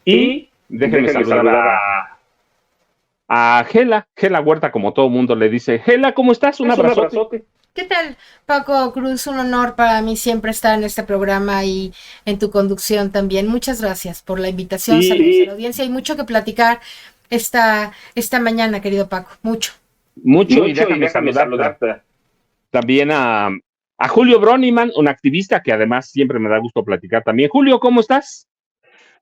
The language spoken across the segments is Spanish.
Y déjenme saludar a Gela Huerta, como todo mundo le dice. Gela, ¿cómo estás? Un abrazote. ¿Qué tal, Paco Cruz? Un honor para mí siempre estar en este programa y en tu conducción también. Muchas gracias por la invitación. Sí, Saludos a la audiencia. Hay mucho que platicar esta mañana, querido Paco. Mucho. mucho, y déjame saludar también a Julio Broniman, un activista que además siempre me da gusto platicar también. Julio, ¿cómo estás?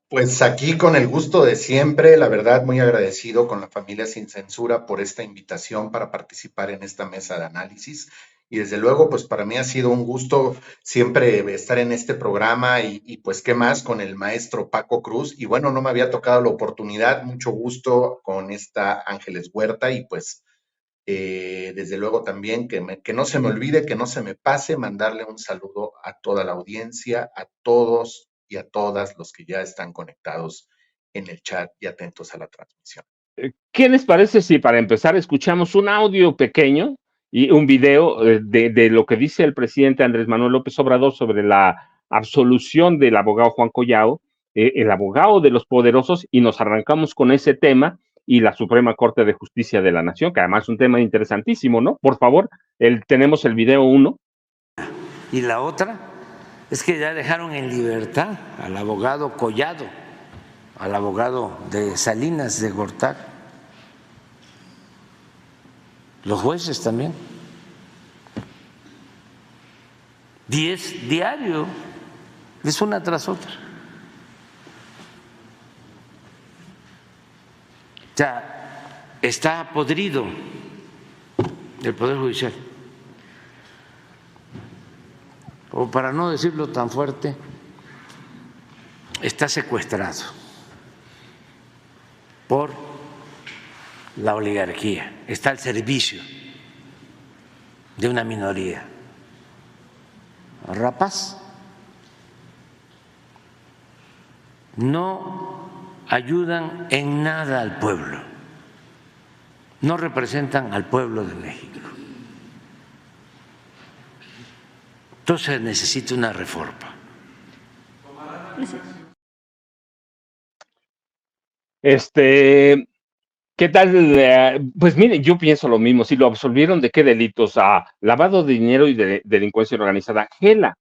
Pues aquí con el gusto de siempre, la verdad muy agradecido con la familia Sin Censura por esta invitación para participar en esta mesa de análisis. Y desde luego, pues para mí ha sido un gusto siempre estar en este programa y pues qué más con el maestro Paco Cruz. Y bueno, no me había tocado la oportunidad, mucho gusto con esta Ángeles Huerta y pues desde luego también que no se me olvide, que no se me pase mandarle un saludo a toda la audiencia, a todos y a todas los que ya están conectados en el chat y atentos a la transmisión. ¿Qué les parece si para empezar escuchamos un audio pequeño y un video de lo que dice el presidente Andrés Manuel López Obrador sobre la absolución del abogado Juan Collao, el abogado de los poderosos, y nos arrancamos con ese tema y la Suprema Corte de Justicia de la Nación, que además es un tema interesantísimo, ¿no? Por favor, tenemos el video 1. Y la otra es que ya dejaron en libertad al abogado Collado, al abogado de Salinas de Gortari, los jueces también. 10 diario, es una tras otra. O sea, está podrido el Poder Judicial. O para no decirlo tan fuerte, está secuestrado por la oligarquía, está al servicio de una minoría rapaz. No ayudan en nada al pueblo, no representan al pueblo de México. Entonces necesita una reforma. ¿Qué tal? Pues miren, yo pienso lo mismo. Si lo absolvieron, ¿de qué delitos? Lavado de dinero y de delincuencia organizada. Gela,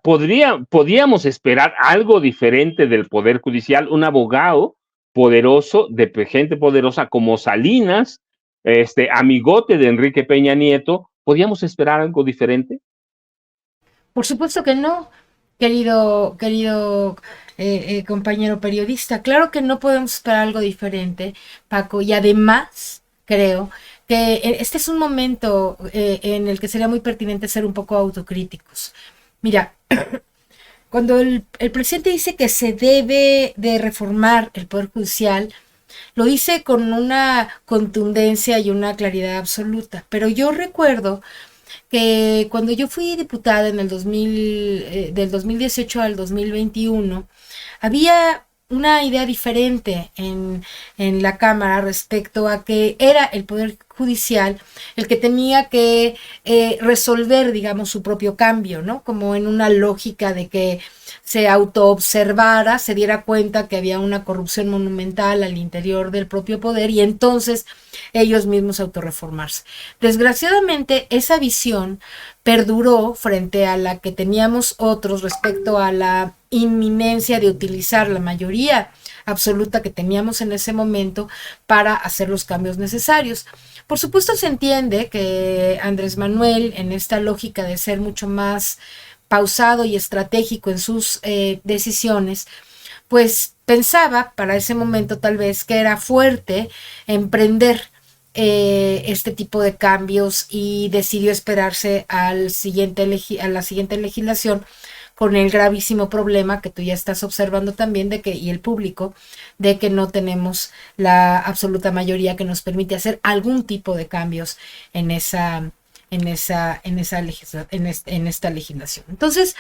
podíamos esperar algo diferente del Poder Judicial, un abogado poderoso, de gente poderosa como Salinas, amigote de Enrique Peña Nieto. ¿Podíamos esperar algo diferente? Por supuesto que no, querido compañero periodista. Claro que no podemos esperar algo diferente, Paco. Y además, creo que este es un momento en el que sería muy pertinente ser un poco autocríticos. Mira, cuando el presidente dice que se debe de reformar el Poder Judicial, lo dice con una contundencia y una claridad absoluta. Pero yo recuerdo que cuando yo fui diputada en el 2000, del 2018 al 2021, había una idea diferente en la Cámara respecto a que era el Poder Judicial el que tenía que resolver, digamos, su propio cambio, ¿no? Como en una lógica de que se autoobservara, se diera cuenta que había una corrupción monumental al interior del propio poder y entonces ellos mismos autorreformarse. Desgraciadamente, esa visión perduró frente a la que teníamos otros respecto a la inminencia de utilizar la mayoría absoluta que teníamos en ese momento para hacer los cambios necesarios. Por supuesto se entiende que Andrés Manuel, en esta lógica de ser mucho más pausado y estratégico en sus decisiones, pues pensaba para ese momento tal vez que era fuerte emprender este tipo de cambios y decidió esperarse a la siguiente legislación con el gravísimo problema que tú ya estás observando también de que, y el público, de que no tenemos la absoluta mayoría que nos permite hacer algún tipo de cambios en esta legislación. Entonces,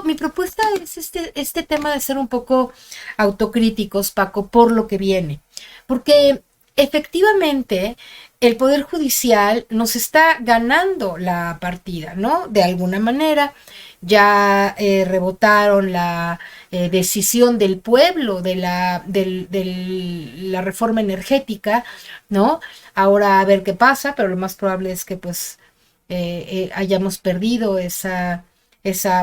mi propuesta es este tema de ser un poco autocríticos, Paco, por lo que viene. Porque efectivamente el Poder Judicial nos está ganando la partida, ¿no? De alguna manera, ya rebotaron la decisión del pueblo de la reforma energética, ¿no? Ahora a ver qué pasa, pero lo más probable es que pues hayamos perdido esa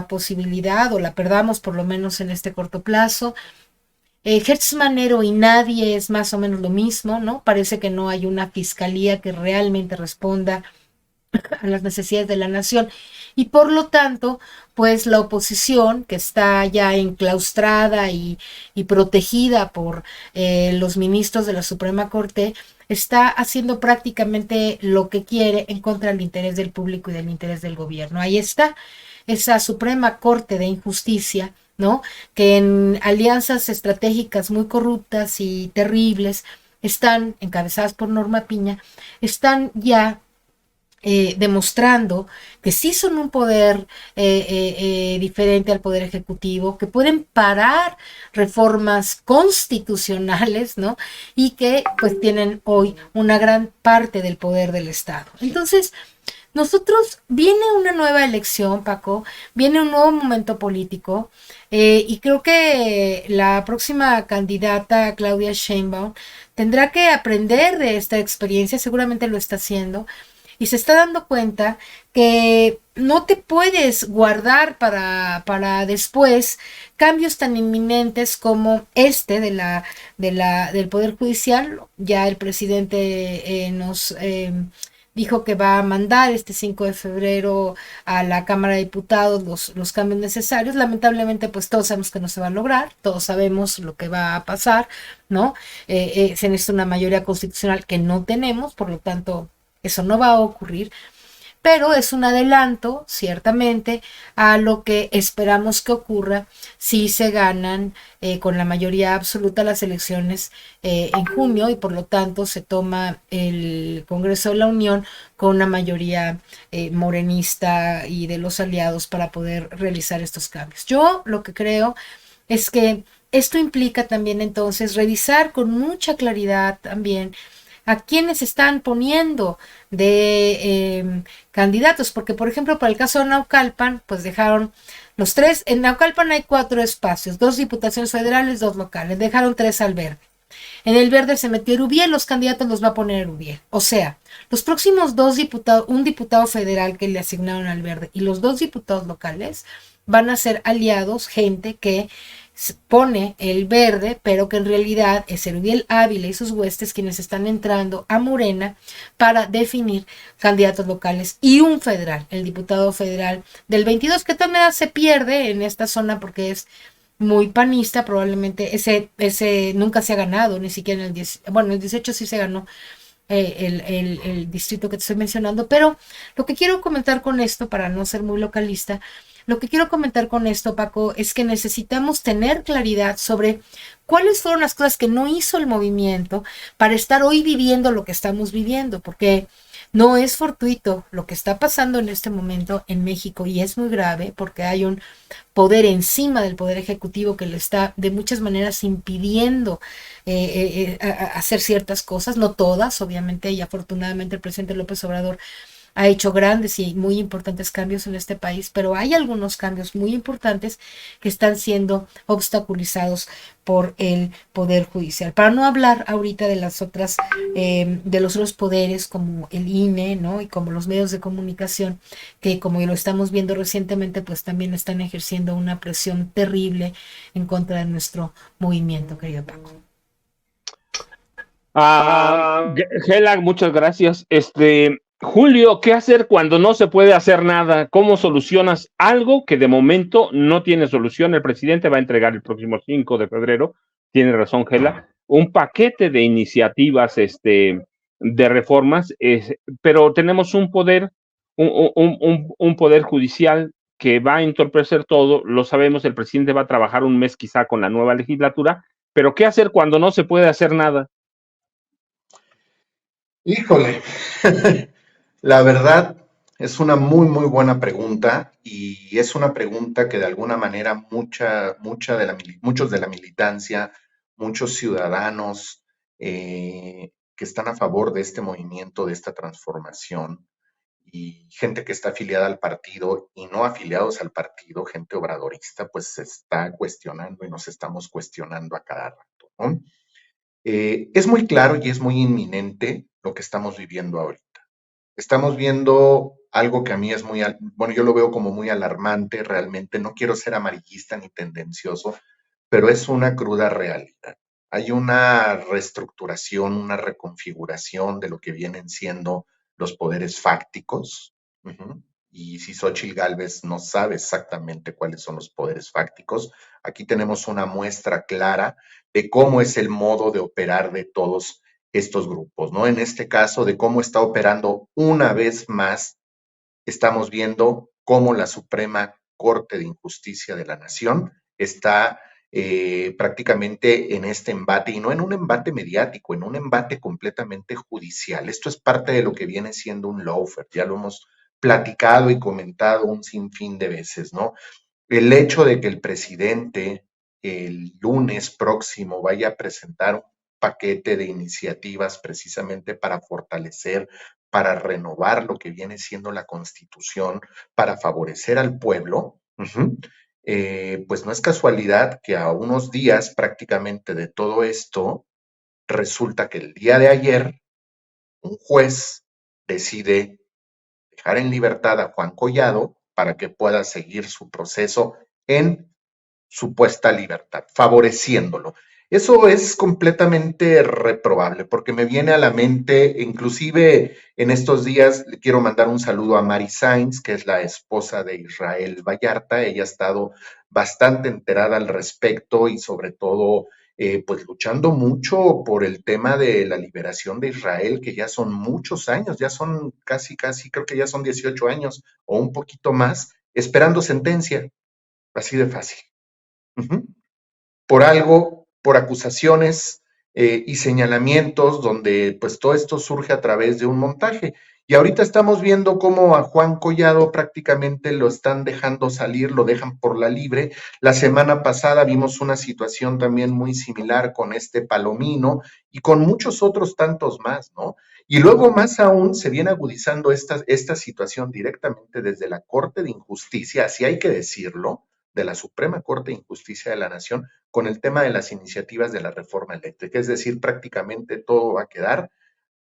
posibilidad o la perdamos por lo menos en este corto plazo. Hertz Manero y nadie es más o menos lo mismo, ¿no? Parece que no hay una fiscalía que realmente responda a las necesidades de la nación y por lo tanto, pues la oposición que está ya enclaustrada y protegida por los ministros de la Suprema Corte está haciendo prácticamente lo que quiere en contra del interés del público y del interés del gobierno. Ahí está esa Suprema Corte de Injusticia, ¿no? Que en alianzas estratégicas muy corruptas y terribles están encabezadas por Norma Piña, están ya demostrando que sí son un poder diferente al poder ejecutivo, que pueden parar reformas constitucionales, ¿no? Y que pues tienen hoy una gran parte del poder del Estado. Entonces, nosotros, viene una nueva elección, Paco, viene un nuevo momento político y creo que la próxima candidata, Claudia Sheinbaum, tendrá que aprender de esta experiencia, seguramente lo está haciendo, y se está dando cuenta que no te puedes guardar para después cambios tan inminentes como este del Poder Judicial. Ya el presidente nos dijo que va a mandar este 5 de febrero a la Cámara de Diputados los cambios necesarios. Lamentablemente, pues todos sabemos que no se va a lograr, todos sabemos lo que va a pasar, ¿no? Se necesita una mayoría constitucional que no tenemos, por lo tanto, eso no va a ocurrir, pero es un adelanto, ciertamente, a lo que esperamos que ocurra si se ganan con la mayoría absoluta las elecciones en junio y por lo tanto se toma el Congreso de la Unión con una mayoría morenista y de los aliados para poder realizar estos cambios. Yo lo que creo es que esto implica también entonces revisar con mucha claridad también a quienes están poniendo de candidatos, porque por ejemplo para el caso de Naucalpan, pues dejaron los tres, en Naucalpan hay 4 espacios, 2 diputaciones federales, 2 locales, dejaron 3 al verde. En el verde se metió Erubiel, los candidatos los va a poner Erubiel. O sea, los próximos 2 diputados, un diputado federal que le asignaron al verde y los 2 diputados locales van a ser aliados, gente que pone el verde, pero que en realidad es Erubiel Ávila y sus huestes quienes están entrando a Morena para definir candidatos locales y un federal, el diputado federal del 22, que también se pierde en esta zona porque es muy panista, probablemente ese nunca se ha ganado, ni siquiera en el 10, bueno, en el 18 sí se ganó el distrito que te estoy mencionando, pero lo que quiero comentar con esto, para no ser muy localista, lo que quiero comentar con esto, Paco, es que necesitamos tener claridad sobre cuáles fueron las cosas que no hizo el movimiento para estar hoy viviendo lo que estamos viviendo, porque no es fortuito lo que está pasando en este momento en México y es muy grave porque hay un poder encima del poder ejecutivo que le está de muchas maneras impidiendo hacer ciertas cosas, no todas, obviamente, y afortunadamente el presidente López Obrador ha hecho grandes y muy importantes cambios en este país, pero hay algunos cambios muy importantes que están siendo obstaculizados por el Poder Judicial. Para no hablar ahorita de las otras, de los otros poderes como el INE, ¿no? Y como los medios de comunicación, que como lo estamos viendo recientemente, pues también están ejerciendo una presión terrible en contra de nuestro movimiento, querido Paco. Gela, muchas gracias. Julio, ¿qué hacer cuando no se puede hacer nada? ¿Cómo solucionas algo que de momento no tiene solución? El presidente va a entregar el próximo 5 de febrero, tiene razón Gela, un paquete de iniciativas de reformas, pero tenemos un poder, un poder judicial que va a entorpecer todo, lo sabemos, el presidente va a trabajar un mes quizá con la nueva legislatura, pero ¿qué hacer cuando no se puede hacer nada? Híjole, la verdad es una muy, muy buena pregunta y es una pregunta que de alguna manera muchos de la militancia, muchos ciudadanos que están a favor de este movimiento, de esta transformación, y gente que está afiliada al partido y no afiliados al partido, gente obradorista, pues se está cuestionando y nos estamos cuestionando a cada rato, ¿no? Es muy claro y es muy inminente lo que estamos viviendo ahorita. Estamos viendo algo que a mí es muy, bueno, yo lo veo como muy alarmante realmente. No quiero ser amarillista ni tendencioso, pero es una cruda realidad. Hay una reestructuración, una reconfiguración de lo que vienen siendo los poderes fácticos. Uh-huh. Y si Xochitl Gálvez no sabe exactamente cuáles son los poderes fácticos, aquí tenemos una muestra clara de cómo es el modo de operar de todos estos grupos, ¿no? En este caso, de cómo está operando una vez más, estamos viendo cómo la Suprema Corte de Justicia de la Nación está prácticamente en este embate, y no en un embate mediático, en un embate completamente judicial. Esto es parte de lo que viene siendo un lawfare, ya lo hemos platicado y comentado un sinfín de veces, ¿no? El hecho de que el presidente el lunes próximo vaya a presentar un paquete de iniciativas precisamente para fortalecer, para renovar lo que viene siendo la Constitución, para favorecer al pueblo, pues no es casualidad que a unos días prácticamente de todo esto, resulta que el día de ayer un juez decide dejar en libertad a Juan Collado para que pueda seguir su proceso en supuesta libertad, favoreciéndolo. Eso es completamente reprobable, porque me viene a la mente, inclusive en estos días le quiero mandar un saludo a Mari Sainz, que es la esposa de Israel Vallarta. Ella ha estado bastante enterada al respecto y sobre todo pues luchando mucho por el tema de la liberación de Israel, que ya son muchos años, ya son casi, creo que ya son 18 años o un poquito más, esperando sentencia, así de fácil. Uh-huh. Por algo, por acusaciones y señalamientos, donde pues todo esto surge a través de un montaje. Y ahorita estamos viendo cómo a Juan Collado prácticamente lo están dejando salir, lo dejan por la libre. La semana pasada vimos una situación también muy similar con este Palomino y con muchos otros tantos más, ¿no? Y luego más aún se viene agudizando esta situación directamente desde la Corte de Injusticia, así hay que decirlo, de la Suprema Corte de Justicia de la Nación, con el tema de las iniciativas de la reforma eléctrica. Es decir, prácticamente todo va a quedar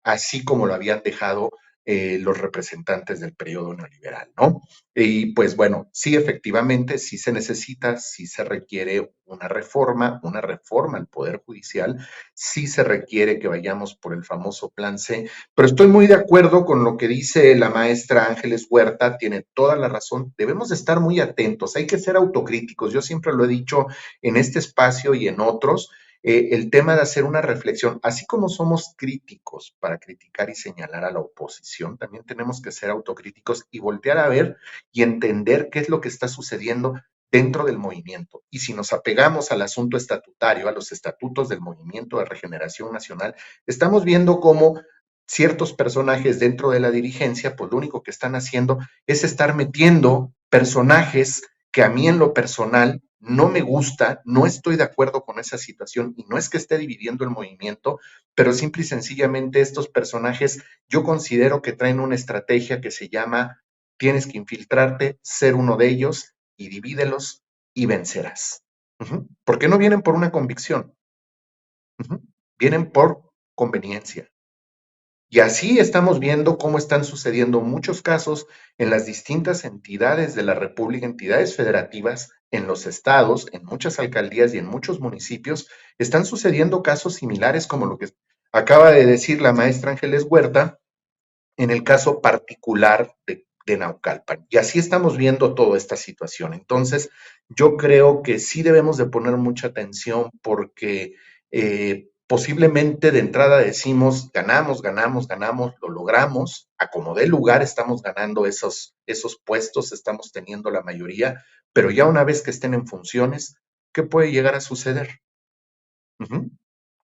así como lo habían dejado los representantes del periodo neoliberal, ¿no? Y pues bueno, sí, efectivamente, sí se necesita, sí se requiere una reforma al Poder Judicial, sí se requiere que vayamos por el famoso Plan C, pero estoy muy de acuerdo con lo que dice la maestra Ángeles Huerta, tiene toda la razón, debemos de estar muy atentos, hay que ser autocríticos, yo siempre lo he dicho en este espacio y en otros, el tema de hacer una reflexión, así como somos críticos para criticar y señalar a la oposición, también tenemos que ser autocríticos y voltear a ver y entender qué es lo que está sucediendo dentro del movimiento. Y si nos apegamos al asunto estatutario, a los estatutos del Movimiento de Regeneración Nacional, estamos viendo cómo ciertos personajes dentro de la dirigencia, pues lo único que están haciendo es estar metiendo personajes que a mí en lo personal no me gusta, no estoy de acuerdo con esa situación y no es que esté dividiendo el movimiento, pero simple y sencillamente estos personajes yo considero que traen una estrategia que se llama tienes que infiltrarte, ser uno de ellos y divídelos y vencerás. Porque no vienen por una convicción, vienen por conveniencia. Y así estamos viendo cómo están sucediendo muchos casos en las distintas entidades de la República, entidades federativas, en los estados, en muchas alcaldías y en muchos municipios, están sucediendo casos similares como lo que acaba de decir la maestra Ángeles Huerta en el caso particular de Naucalpan. Y así estamos viendo toda esta situación. Entonces, yo creo que sí debemos de poner mucha atención porque posiblemente de entrada decimos, ganamos, lo logramos, a como dé lugar estamos ganando esos puestos, estamos teniendo la mayoría, pero ya una vez que estén en funciones, ¿qué puede llegar a suceder?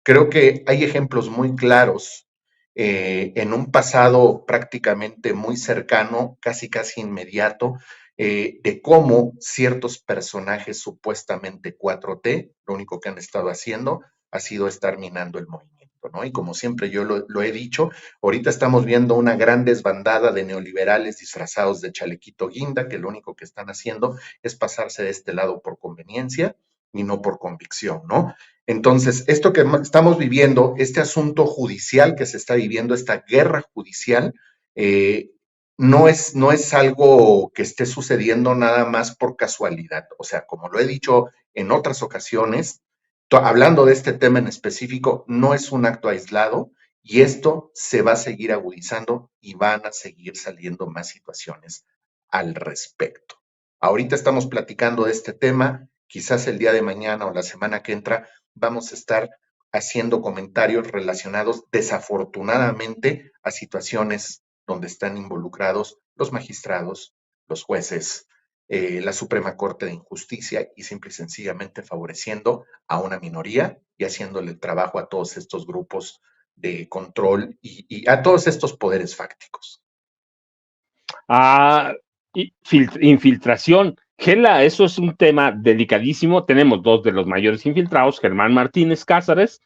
Creo que hay ejemplos muy claros en un pasado prácticamente muy cercano, casi inmediato, de cómo ciertos personajes supuestamente 4T, lo único que han estado haciendo ha sido estar minando el movimiento. México, ¿no? Y como siempre yo lo he dicho, ahorita estamos viendo una gran desbandada de neoliberales disfrazados de chalequito guinda, que lo único que están haciendo es pasarse de este lado por conveniencia y no por convicción, ¿no? Entonces, esto que estamos viviendo, este asunto judicial que se está viviendo, esta guerra judicial, no es algo que esté sucediendo nada más por casualidad. O sea, como lo he dicho en otras ocasiones, hablando de este tema en específico, no es un acto aislado y esto se va a seguir agudizando y van a seguir saliendo más situaciones al respecto. Ahorita estamos platicando de este tema, quizás el día de mañana o la semana que entra vamos a estar haciendo comentarios relacionados desafortunadamente a situaciones donde están involucrados los magistrados, los jueces, la Suprema Corte de Justicia y simple y sencillamente favoreciendo a una minoría y haciéndole el trabajo a todos estos grupos de control y a todos estos poderes fácticos. Infiltración. Gela, eso es un tema delicadísimo. Tenemos dos de los mayores infiltrados, Germán Martínez Cázares,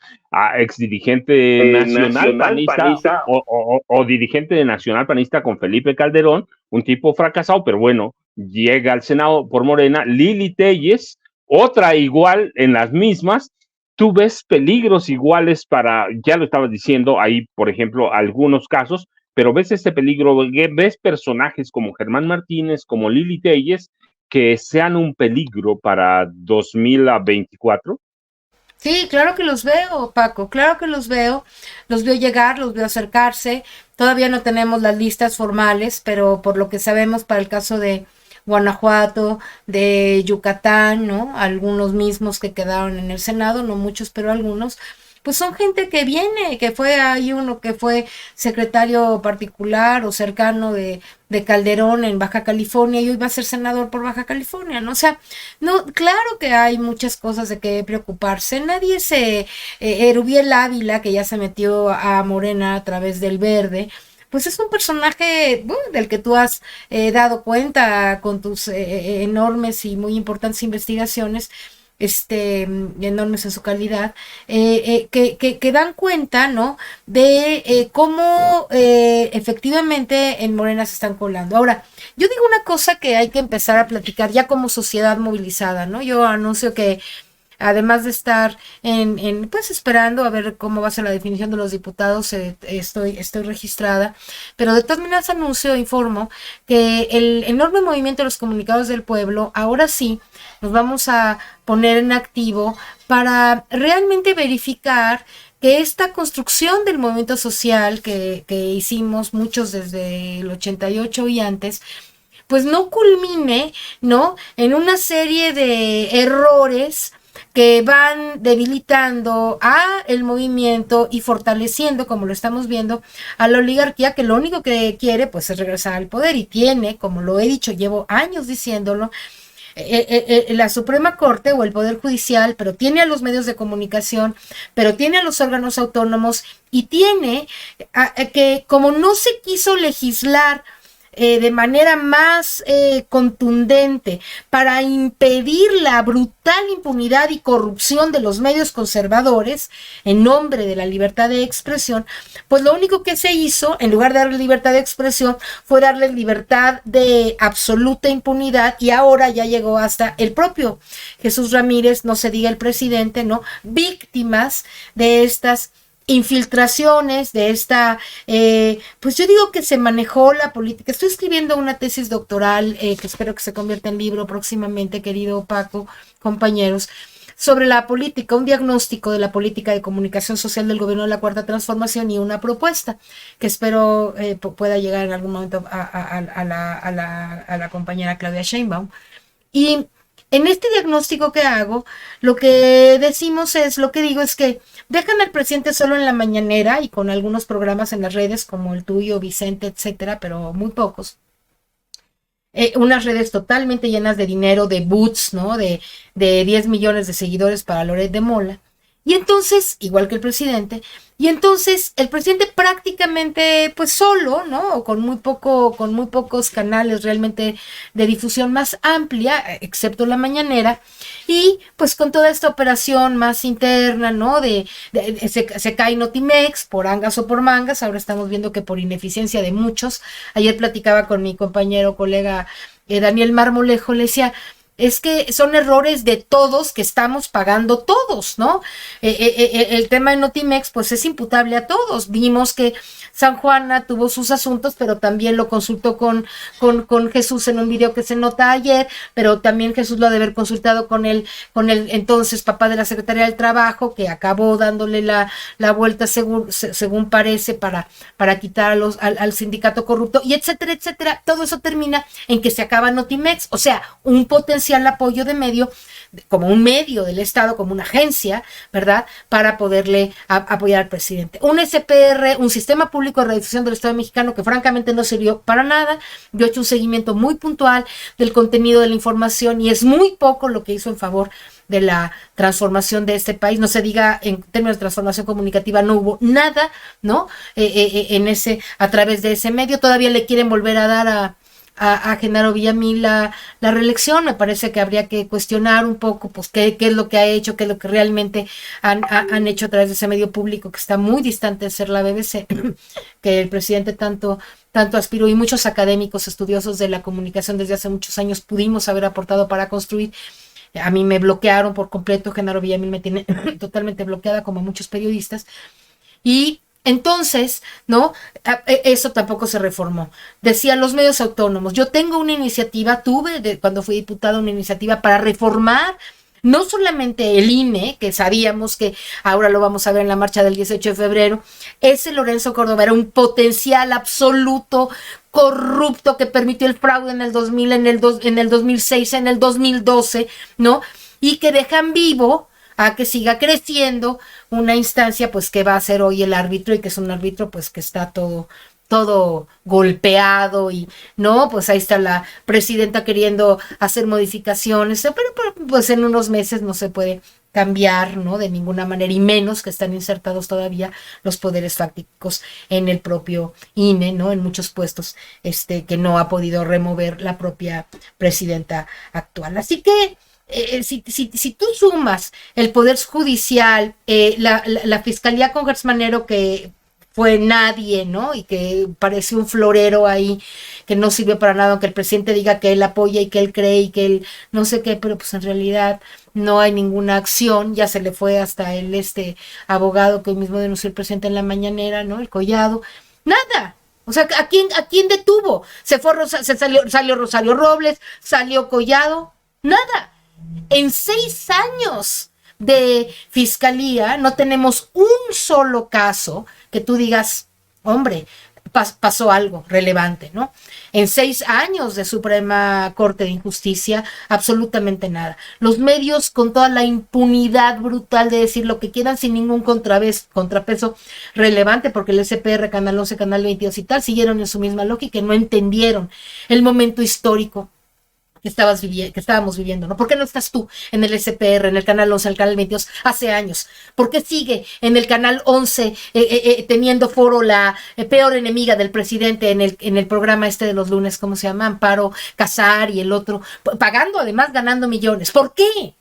ex dirigente nacional panista o dirigente nacional panista con Felipe Calderón, un tipo fracasado, pero bueno, llega al Senado por Morena. Lili Téllez, otra igual en las mismas. Tú ves peligros iguales ya lo estabas diciendo, ahí, por ejemplo, algunos casos, pero ves este peligro, ves personajes como Germán Martínez, como Lili Téllez, que sean un peligro para 2024? Sí, claro que los veo, Paco, claro que los veo llegar, los veo acercarse, todavía no tenemos las listas formales, pero por lo que sabemos para el caso de Guanajuato, de Yucatán, ¿no? Algunos mismos que quedaron en el Senado, no muchos, pero algunos, pues son gente que viene, que fue, hay uno que fue secretario particular o cercano de Calderón en Baja California y hoy va a ser senador por Baja California, ¿no? O sea, no, claro que hay muchas cosas de que preocuparse. Nadie Erubiel Ávila, que ya se metió a Morena a través del Verde, pues es un personaje del que tú has dado cuenta con tus enormes y muy importantes investigaciones, enormes en su calidad, que dan cuenta, ¿no? De cómo efectivamente en Morena se están colando. Ahora, yo digo una cosa que hay que empezar a platicar ya como sociedad movilizada, ¿no? Yo anuncio que además de estar pues esperando a ver cómo va a ser la definición de los diputados, estoy registrada, pero de todas maneras informo que el enorme movimiento de los comunicados del pueblo, ahora sí, nos vamos a poner en activo para realmente verificar que esta construcción del movimiento social que hicimos muchos desde el 88 y antes, pues no culmine, ¿no? En una serie de errores que van debilitando a el movimiento y fortaleciendo, como lo estamos viendo, a la oligarquía, que lo único que quiere pues es regresar al poder y tiene, como lo he dicho, llevo años diciéndolo, la Suprema Corte o el Poder Judicial, pero tiene a los medios de comunicación, pero tiene a los órganos autónomos y tiene que como no se quiso legislar de manera más contundente para impedir la brutal impunidad y corrupción de los medios conservadores en nombre de la libertad de expresión, pues lo único que se hizo, en lugar de darle libertad de expresión, fue darle libertad de absoluta impunidad y ahora ya llegó hasta el propio Jesús Ramírez, no se diga el presidente, ¿no? Víctimas de estas infiltraciones, de esta, pues yo digo que se manejó la política. Estoy escribiendo una tesis doctoral que espero que se convierta en libro próximamente, querido Paco, compañeros, sobre la política, un diagnóstico de la política de comunicación social del gobierno de la Cuarta Transformación y una propuesta que espero pueda llegar en algún momento a la compañera Claudia Sheinbaum. Y en este diagnóstico que hago, lo que digo es que dejan al presidente solo en la mañanera y con algunos programas en las redes como el tuyo, Vicente, etcétera, pero muy pocos. Unas redes totalmente llenas de dinero, de boots, ¿no? De 10 millones de seguidores para Loret de Mola. Y entonces, igual que el presidente, y entonces el presidente prácticamente pues solo, ¿no? O con muy pocos canales realmente de difusión más amplia, excepto la mañanera, y pues con toda esta operación más interna, ¿no? Se cae Notimex por angas o por mangas, ahora estamos viendo que por ineficiencia de muchos. Ayer platicaba con mi compañero, colega Daniel Marmolejo, le decía, es que son errores de todos que estamos pagando todos, ¿no? El tema de Notimex, pues es imputable a todos. Vimos que San Juana tuvo sus asuntos, pero también lo consultó con Jesús en un video que se nota ayer, pero también Jesús lo ha de haber consultado con el entonces papá de la Secretaría del Trabajo, que acabó dándole la vuelta según parece para quitar al sindicato corrupto, y etcétera, etcétera. Todo eso termina en que se acaba Notimex, o sea, un potencial apoyo de medio, como un medio del Estado, como una agencia, ¿verdad?, para poderle apoyar al presidente. Un SPR, un sistema público de radiodifusión del Estado mexicano que francamente no sirvió para nada. Yo he hecho un seguimiento muy puntual del contenido de la información y es muy poco lo que hizo en favor de la transformación de este país. No se diga en términos de transformación comunicativa, no hubo nada, ¿no? A través de ese medio. Todavía le quieren volver a dar a Genaro Villamil la reelección. Me parece que habría que cuestionar un poco pues qué es lo que ha hecho, qué es lo que realmente han hecho a través de ese medio público que está muy distante de ser la BBC, que el presidente tanto aspiró, y muchos académicos estudiosos de la comunicación desde hace muchos años pudimos haber aportado para construir. A mí me bloquearon por completo, Genaro Villamil me tiene totalmente bloqueada, como muchos periodistas, y entonces, ¿no? Eso tampoco se reformó. Decía los medios autónomos. Yo tengo una iniciativa, cuando fui diputada, una iniciativa para reformar no solamente el INE, que sabíamos que ahora lo vamos a ver en la marcha del 18 de febrero, ese Lorenzo Córdoba era un potencial absoluto corrupto que permitió el fraude en el 2000, en el 2006, en el 2012, ¿no? Y que dejan vivo a que siga creciendo una instancia pues que va a ser hoy el árbitro, y que es un árbitro pues que está todo golpeado, y no, pues ahí está la presidenta queriendo hacer modificaciones, pero pues en unos meses no se puede cambiar, ¿no?, de ninguna manera, y menos que están insertados todavía los poderes fácticos en el propio INE, ¿no?, en muchos puestos que no ha podido remover la propia presidenta actual. Así que si tú sumas el Poder Judicial, la Fiscalía con Gertz Manero, que fue nadie, ¿no?, y que parece un florero ahí, que no sirve para nada, aunque el presidente diga que él apoya y que él cree y que él no sé qué, pero pues en realidad no hay ninguna acción. Ya se le fue hasta el abogado que hoy mismo denunció el presidente en la mañanera, ¿no?, el Collado. Nada. O sea, ¿a quién detuvo? Salió Rosario Robles, salió Collado, nada. En 6 años de fiscalía no tenemos un solo caso que tú digas, hombre, pasó algo relevante, ¿no? En 6 años de Suprema Corte de Justicia, absolutamente nada. Los medios con toda la impunidad brutal de decir lo que quieran sin ningún contrapeso relevante, porque el SPR, Canal 11, Canal 22 y tal, siguieron en su misma lógica y no entendieron el momento histórico que estábamos viviendo, ¿no? ¿Por qué no estás tú en el SPR, en el Canal 11, en el Canal 22, hace años? ¿Por qué sigue en el Canal 11 teniendo foro la peor enemiga del presidente en el programa de los lunes, ¿cómo se llama? Amparo Casar y el otro, pagando, además ganando millones? ¿Por qué?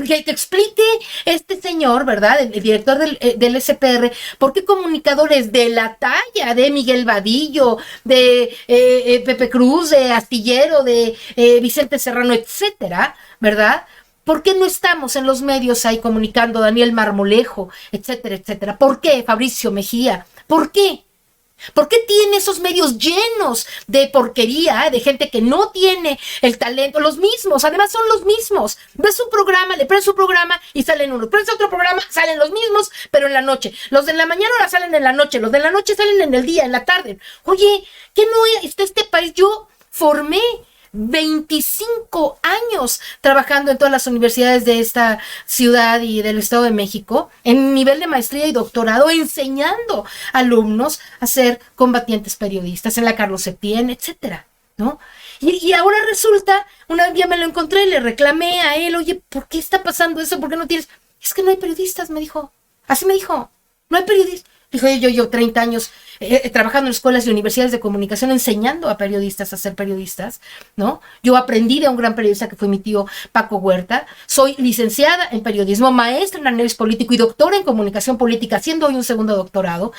Que explique este señor, ¿verdad?, el director del SPR, por qué comunicadores de la talla de Miguel Vadillo, de Pepe Cruz, de Astillero, de Vicente Serrano, etcétera, ¿verdad?, ¿por qué no estamos en los medios ahí comunicando? Daniel Marmolejo, etcétera, etcétera. ¿Por qué Fabricio Mejía? ¿Por qué? ¿Por qué tiene esos medios llenos de porquería, de gente que no tiene el talento? Los mismos, además son los mismos. Ves un programa, le prendes un programa y salen unos. Prendes otro programa, salen los mismos, pero en la noche. Los de la mañana ahora salen en la noche, los de la noche salen en el día, en la tarde. Oye, ¿qué no está este país? Yo formé 25 años trabajando en todas las universidades de esta ciudad y del Estado de México, en nivel de maestría y doctorado, enseñando alumnos a ser combatientes periodistas, en la Carlos Septién, etcétera, ¿no? Y ahora resulta, una vez ya me lo encontré, le reclamé a él, oye, ¿por qué está pasando eso? ¿Por qué no tienes? Es que no hay periodistas, me dijo. Así me dijo, no hay periodistas. Dijo, yo 30 años trabajando en escuelas y universidades de comunicación, enseñando a periodistas a ser periodistas, ¿no? Yo aprendí de un gran periodista que fue mi tío Paco Huerta. Soy licenciada en periodismo, maestra en análisis político y doctora en comunicación política, haciendo hoy un segundo doctorado,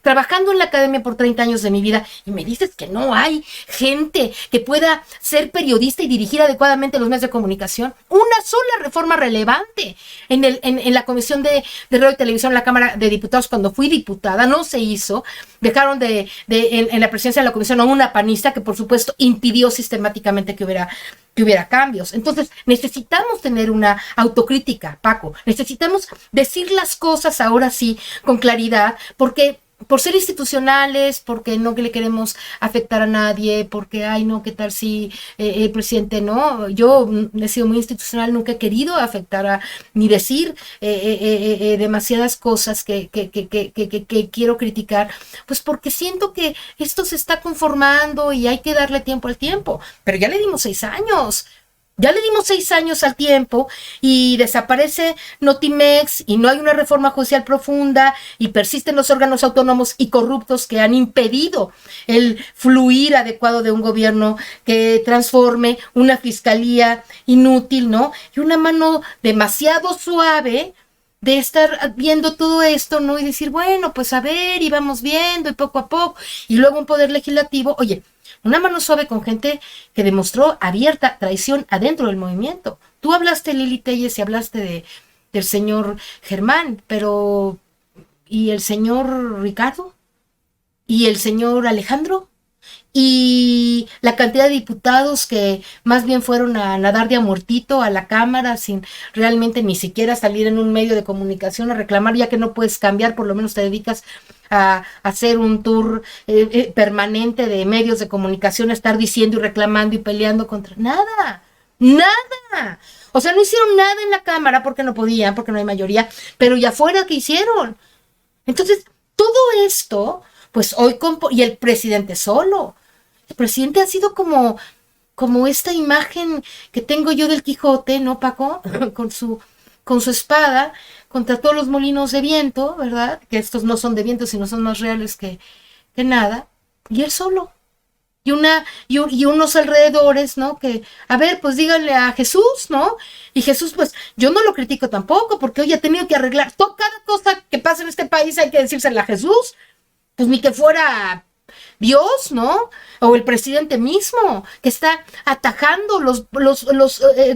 trabajando en la academia por 30 años de mi vida, y me dices que no hay gente que pueda ser periodista y dirigir adecuadamente los medios de comunicación. Una sola reforma relevante en la Comisión de Radio y Televisión en la Cámara de Diputados, cuando fui diputada, no se hizo. Dejaron en la presidencia de la comisión a una panista que, por supuesto, impidió sistemáticamente que hubiera cambios. Entonces, necesitamos tener una autocrítica, Paco. Necesitamos decir las cosas ahora sí con claridad, porque por ser institucionales, porque no le queremos afectar a nadie, porque, ay, no, ¿qué tal si el presidente no? Yo he sido muy institucional, nunca he querido afectar ni decir demasiadas cosas que quiero criticar, pues porque siento que esto se está conformando y hay que darle tiempo al tiempo. Pero ya le dimos 6 años. Ya le dimos 6 años al tiempo y desaparece Notimex y no hay una reforma judicial profunda y persisten los órganos autónomos y corruptos que han impedido el fluir adecuado de un gobierno que transforme una fiscalía inútil, ¿no? Y una mano demasiado suave de estar viendo todo esto, ¿no? Y decir, bueno, pues a ver, y vamos viendo y poco a poco. Y luego un poder legislativo, oye, una mano suave con gente que demostró abierta traición adentro del movimiento. Tú hablaste, Lili Telles, y hablaste del señor Germán, pero ¿y el señor Ricardo? ¿Y el señor Alejandro? Y la cantidad de diputados que más bien fueron a nadar de a muertito a la Cámara sin realmente ni siquiera salir en un medio de comunicación a reclamar, ya que no puedes cambiar, por lo menos te dedicas a hacer un tour permanente de medios de comunicación, a estar diciendo y reclamando y peleando contra nada. O sea, no hicieron nada en la Cámara porque no podían, porque no hay mayoría, pero ya afuera, ¿qué hicieron? Entonces, todo esto, pues hoy, y el presidente solo. El presidente ha sido como esta imagen que tengo yo del Quijote, ¿no, Paco? con su espada contra todos los molinos de viento, ¿verdad? Que estos no son de viento, sino son más reales que nada. Y él solo. Y unos alrededores, ¿no? Que, a ver, pues díganle a Jesús, ¿no? Y Jesús, pues, yo no lo critico tampoco, porque hoy ha tenido que arreglar cada cosa que pasa en este país, hay que decírsela a Jesús. Pues ni que fuera Dios, ¿no? O el presidente mismo, que está atajando los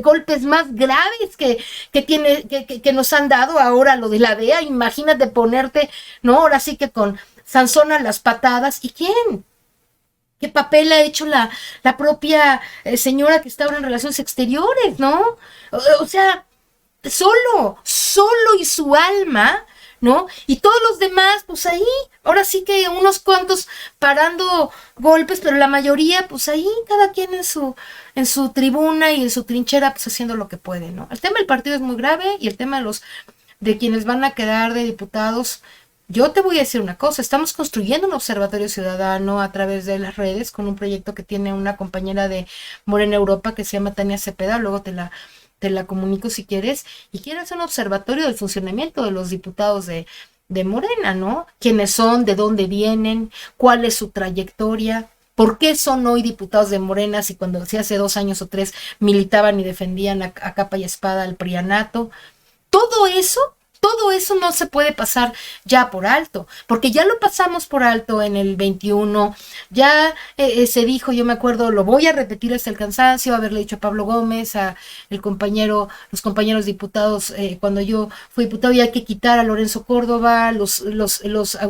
golpes más graves que nos han dado ahora, lo de la DEA. Imagínate ponerte, ¿no? Ahora sí que con Sansón a las patadas. ¿Y quién? ¿Qué papel ha hecho la propia señora que está ahora en relaciones exteriores, ¿no? O sea, solo y su alma, ¿no? Y todos los demás, pues ahí, ahora sí que unos cuantos parando golpes, pero la mayoría, pues ahí, cada quien en su tribuna y en su trinchera, pues haciendo lo que puede, ¿no? El tema del partido es muy grave y el tema de quienes van a quedar de diputados. Yo te voy a decir una cosa, estamos construyendo un observatorio ciudadano a través de las redes con un proyecto que tiene una compañera de Morena Europa que se llama Tania Cepeda, luego te la comunico si quieres, y quiere hacer un observatorio del funcionamiento de los diputados de Morena, ¿no? ¿Quiénes son? ¿De dónde vienen? ¿Cuál es su trayectoria? ¿Por qué son hoy diputados de Morena si cuando hace 2 años o 3 militaban y defendían a capa y espada al prianato? Todo eso no se puede pasar ya por alto, porque ya lo pasamos por alto en el 21, ya se dijo, yo me acuerdo, lo voy a repetir hasta el cansancio, haberle dicho a Pablo Gómez, los compañeros diputados, cuando yo fui diputado, ya hay que quitar a Lorenzo Córdoba, los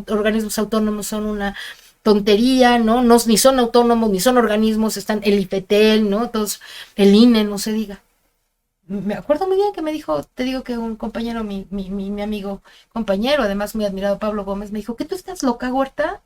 organismos autónomos son una tontería, ¿no? Ni son autónomos, ni son organismos, están el IFETEL, ¿no? Todos, el INE, no se diga. Me acuerdo muy bien que me dijo, te digo que un compañero, mi amigo compañero, además muy admirado, Pablo Gómez, me dijo, ¿que tú estás loca, Huerta?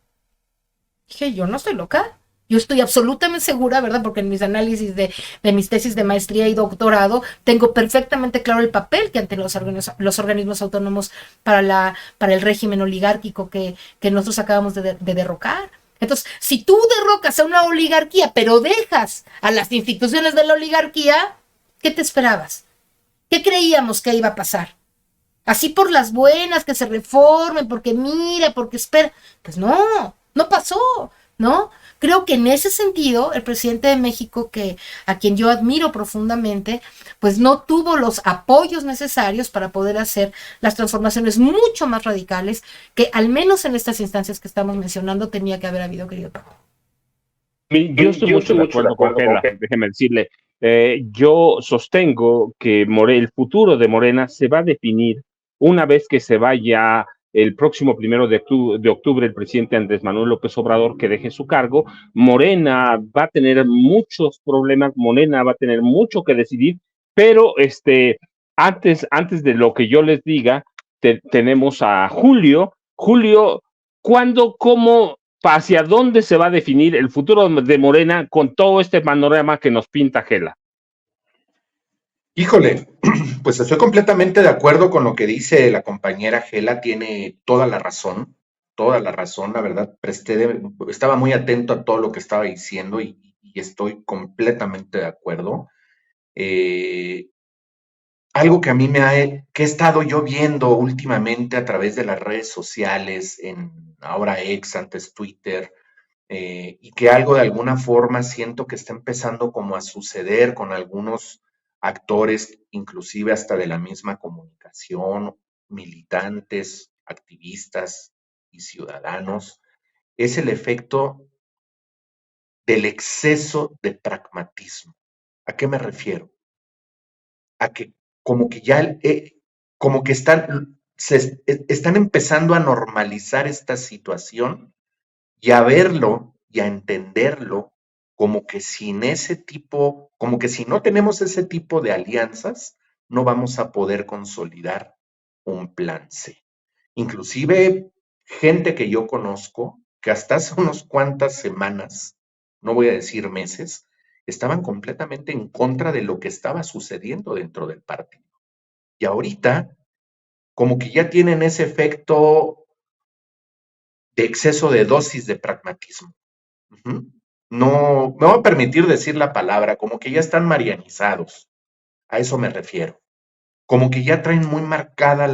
Dije, yo no estoy loca, yo estoy absolutamente segura, ¿verdad? Porque en mis análisis de mis tesis de maestría y doctorado tengo perfectamente claro el papel que ante los organismos autónomos para el régimen oligárquico que nosotros acabamos de derrocar. Entonces, si tú derrocas a una oligarquía, pero dejas a las instituciones de la oligarquía, ¿qué te esperabas? ¿Qué creíamos que iba a pasar? Así por las buenas, que se reformen, porque mira, porque espera. Pues no, no pasó, ¿no? Creo que en ese sentido, el presidente de México, que a quien yo admiro profundamente, pues no tuvo los apoyos necesarios para poder hacer las transformaciones mucho más radicales que al menos en estas instancias que estamos mencionando tenía que haber habido, querido Paco. Yo estoy Yo mucho estoy de mucho de acuerdo con acuerdo con Gela, que déjeme decirle. Yo sostengo que el futuro de Morena se va a definir una vez que se vaya el próximo 1 de octubre el presidente Andrés Manuel López Obrador, que deje su cargo. Morena va a tener muchos problemas, Morena va a tener mucho que decidir, pero antes de lo que yo les diga, tenemos a Julio. Julio, ¿cuándo, cómo, hacia dónde se va a definir el futuro de Morena con todo este panorama que nos pinta Gela? Híjole, pues estoy completamente de acuerdo con lo que dice la compañera Gela, tiene toda la razón, la verdad, estaba muy atento a todo lo que estaba diciendo y estoy completamente de acuerdo. Eh, Algo que a mí que he estado yo viendo últimamente a través de las redes sociales, en ahora X, antes Twitter, y que algo de alguna forma siento que está empezando como a suceder con algunos actores, inclusive hasta de la misma comunicación, militantes, activistas y ciudadanos, es el efecto del exceso de pragmatismo. ¿A qué me refiero? A que como que ya, como que están empezando a normalizar esta situación y a verlo y a entenderlo como que sin ese tipo, como que si no tenemos ese tipo de alianzas, no vamos a poder consolidar un plan C. Inclusive gente que yo conozco, que hasta hace unos cuantas semanas, no voy a decir meses, estaban completamente en contra de lo que estaba sucediendo dentro del partido. Y ahorita, como que ya tienen ese efecto de exceso de dosis de pragmatismo. Ujú. No, me voy a permitir decir la palabra, como que ya están marianizados. A eso me refiero. Como que ya traen muy marcada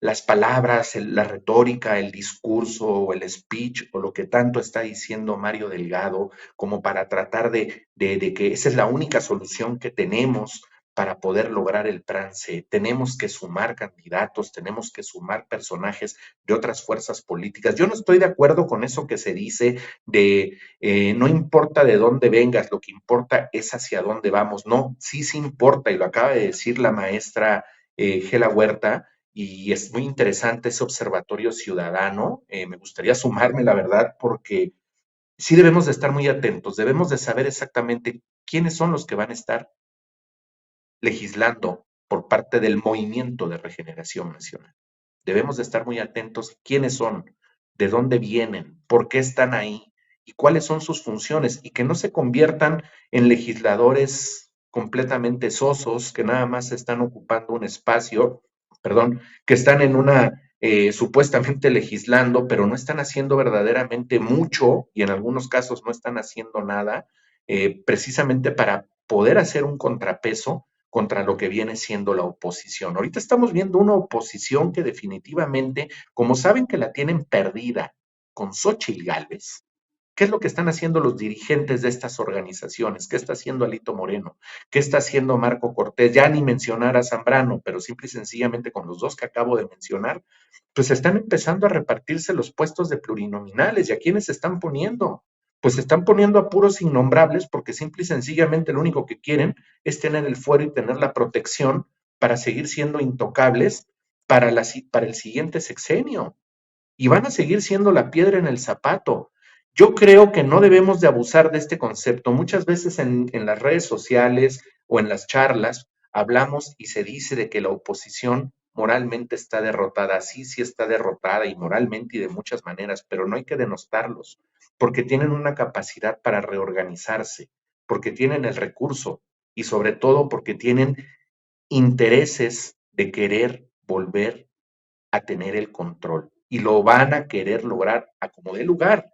las palabras, la retórica, el discurso o el speech o lo que tanto está diciendo Mario Delgado, como para tratar de que esa es la única solución que tenemos para poder lograr el trance. Tenemos que sumar candidatos, tenemos que sumar personajes de otras fuerzas políticas. Yo no estoy de acuerdo con eso que se dice de no importa de dónde vengas, lo que importa es hacia dónde vamos. No, sí, sí importa, y lo acaba de decir la maestra Gela Huerta, y es muy interesante ese observatorio ciudadano. Me gustaría sumarme, la verdad, porque sí debemos de estar muy atentos, debemos de saber exactamente quiénes son los que van a estar legislando por parte del Movimiento de Regeneración Nacional. Debemos de estar muy atentos quiénes son, de dónde vienen, por qué están ahí y cuáles son sus funciones, y que no se conviertan en legisladores completamente sosos que nada más están ocupando un espacio, perdón, que están en una supuestamente legislando, pero no están haciendo verdaderamente mucho y en algunos casos no están haciendo nada, precisamente para poder hacer un contrapeso contra lo que viene siendo la oposición. Ahorita estamos viendo una oposición que definitivamente, como saben que la tienen perdida con Xóchitl Gálvez, ¿qué es lo que están haciendo los dirigentes de estas organizaciones? ¿Qué está haciendo Alito Moreno? ¿Qué está haciendo Marco Cortés? Ya ni mencionar a Zambrano, pero simple y sencillamente con los dos que acabo de mencionar, pues están empezando a repartirse los puestos de plurinominales. ¿Y a quiénes se están poniendo? Pues se están poniendo a puros innombrables porque simple y sencillamente lo único que quieren es tener el fuero y tener la protección para seguir siendo intocables para el siguiente sexenio. Y van a seguir siendo la piedra en el zapato. Yo creo que no debemos de abusar de este concepto. Muchas veces en las redes sociales o en las charlas hablamos y se dice de que la oposición moralmente está derrotada. Sí, sí está derrotada y moralmente y de muchas maneras, pero no hay que denostarlos, porque tienen una capacidad para reorganizarse, porque tienen el recurso y sobre todo porque tienen intereses de querer volver a tener el control y lo van a querer lograr a como dé lugar,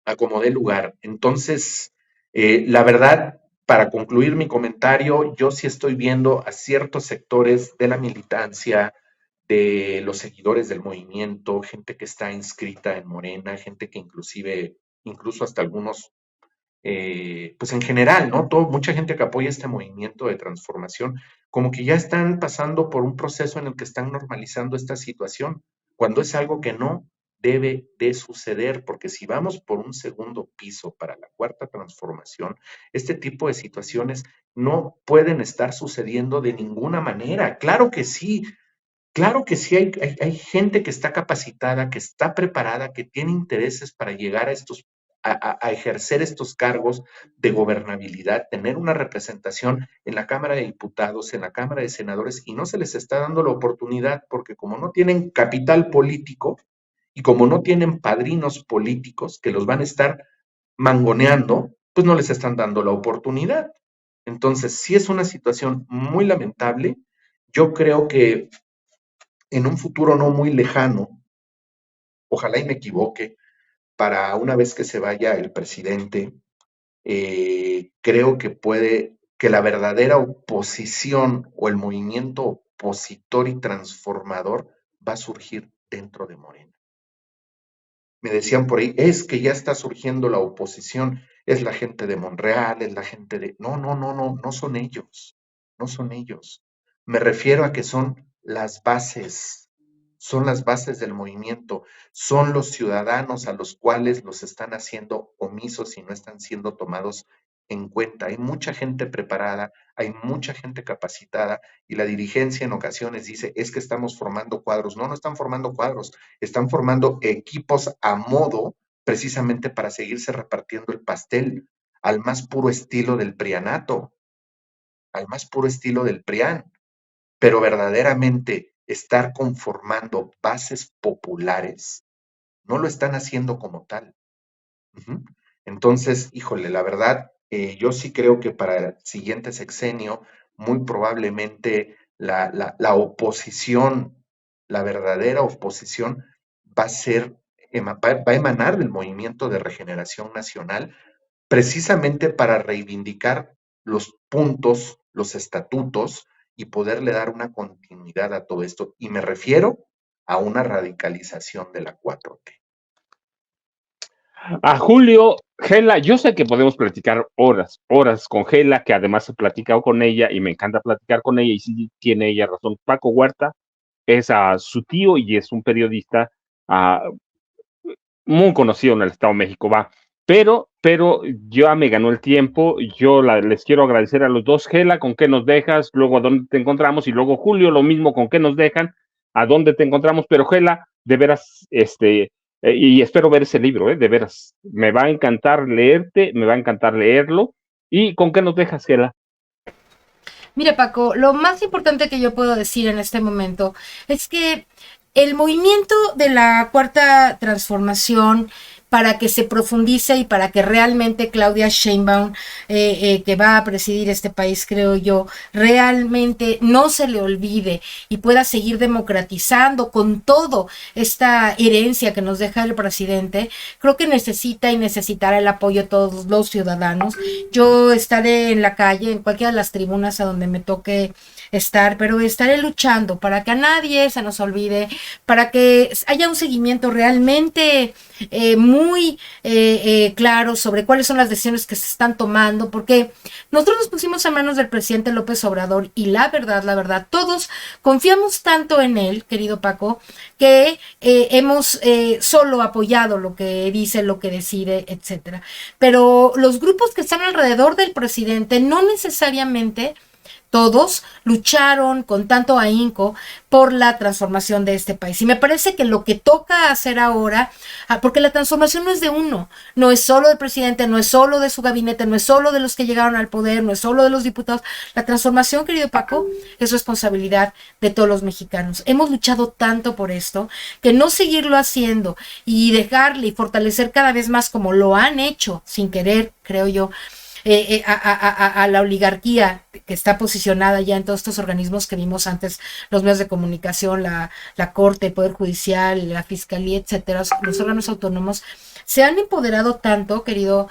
a como dé lugar. Entonces, la verdad, para concluir mi comentario, yo sí estoy viendo a ciertos sectores de la militancia, de los seguidores del movimiento, gente que está inscrita en Morena, gente que incluso hasta algunos, pues en general, ¿no? Mucha gente que apoya este movimiento de transformación, como que ya están pasando por un proceso en el que están normalizando esta situación, cuando es algo que no debe de suceder, porque si vamos por un segundo piso para la cuarta transformación, este tipo de situaciones no pueden estar sucediendo de ninguna manera. Claro que sí, hay gente que está capacitada, que está preparada, que tiene intereses para llegar a ejercer estos cargos de gobernabilidad, tener una representación en la Cámara de Diputados, en la Cámara de Senadores, y no se les está dando la oportunidad porque como no tienen capital político y como no tienen padrinos políticos que los van a estar mangoneando, pues no les están dando la oportunidad. Entonces, sí es una situación muy lamentable. Yo creo que en un futuro no muy lejano, ojalá y me equivoque, para una vez que se vaya el presidente, creo que la verdadera oposición o el movimiento opositor y transformador va a surgir dentro de Morena. Me decían por ahí, es que ya está surgiendo la oposición, es la gente de Monreal, es la gente de... No, no, no, no, no son ellos, no son ellos. Me refiero a que son las bases del movimiento, son los ciudadanos a los cuales los están haciendo omisos y no están siendo tomados en cuenta. Hay mucha gente preparada, hay mucha gente capacitada y la dirigencia en ocasiones dice, es que estamos formando cuadros. No, no están formando cuadros, están formando equipos a modo precisamente para seguirse repartiendo el pastel al más puro estilo del prianato, al más puro estilo del prián, pero verdaderamente estar conformando bases populares, no lo están haciendo como tal. Ujú. Entonces, híjole, la verdad, yo sí creo que para el siguiente sexenio, muy probablemente la oposición, la verdadera oposición, va a ser, va a emanar del Movimiento de Regeneración Nacional, precisamente para reivindicar los puntos, los estatutos y poderle dar una continuidad a todo esto. Y me refiero a una radicalización de la 4T. A Julio, Gela, yo sé que podemos platicar horas, horas con Gela, que además he platicado con ella y me encanta platicar con ella y sí tiene ella razón. Paco Huerta es su tío y es un periodista muy conocido en el Estado de México, va. Pero ya me ganó el tiempo. Les quiero agradecer a los dos. Gela, ¿con qué nos dejas? Luego, ¿a dónde te encontramos? Y luego, Julio, lo mismo, ¿con qué nos dejan? ¿A dónde te encontramos? Pero Gela, de veras, y espero ver ese libro, de veras. Me va a encantar leerte, me va a encantar leerlo. ¿Y con qué nos dejas, Gela? Mira, Paco, lo más importante que yo puedo decir en este momento es que el movimiento de la cuarta transformación para que se profundice y para que realmente Claudia Sheinbaum, que va a presidir este país, creo yo, realmente no se le olvide y pueda seguir democratizando con todo esta herencia que nos deja el presidente, creo que necesita y necesitará el apoyo de todos los ciudadanos. Yo estaré en la calle, en cualquiera de las tribunas a donde me toque estar, pero estaré luchando para que a nadie se nos olvide, para que haya un seguimiento realmente muy claro sobre cuáles son las decisiones que se están tomando, porque nosotros nos pusimos en manos del presidente López Obrador y la verdad, todos confiamos tanto en él, querido Paco, que hemos solo apoyado lo que dice, lo que decide, etcétera. Pero los grupos que están alrededor del presidente no necesariamente todos lucharon con tanto ahínco por la transformación de este país. Y me parece que lo que toca hacer ahora, porque la transformación no es de uno, no es solo del presidente, no es solo de su gabinete, no es solo de los que llegaron al poder, no es solo de los diputados. La transformación, querido Paco, es responsabilidad de todos los mexicanos. Hemos luchado tanto por esto que no seguirlo haciendo y dejarle y fortalecer cada vez más como lo han hecho sin querer, creo yo, a la oligarquía que está posicionada ya en todos estos organismos que vimos antes, los medios de comunicación, la Corte, el Poder Judicial, la Fiscalía, etcétera, los órganos autónomos, se han empoderado tanto, querido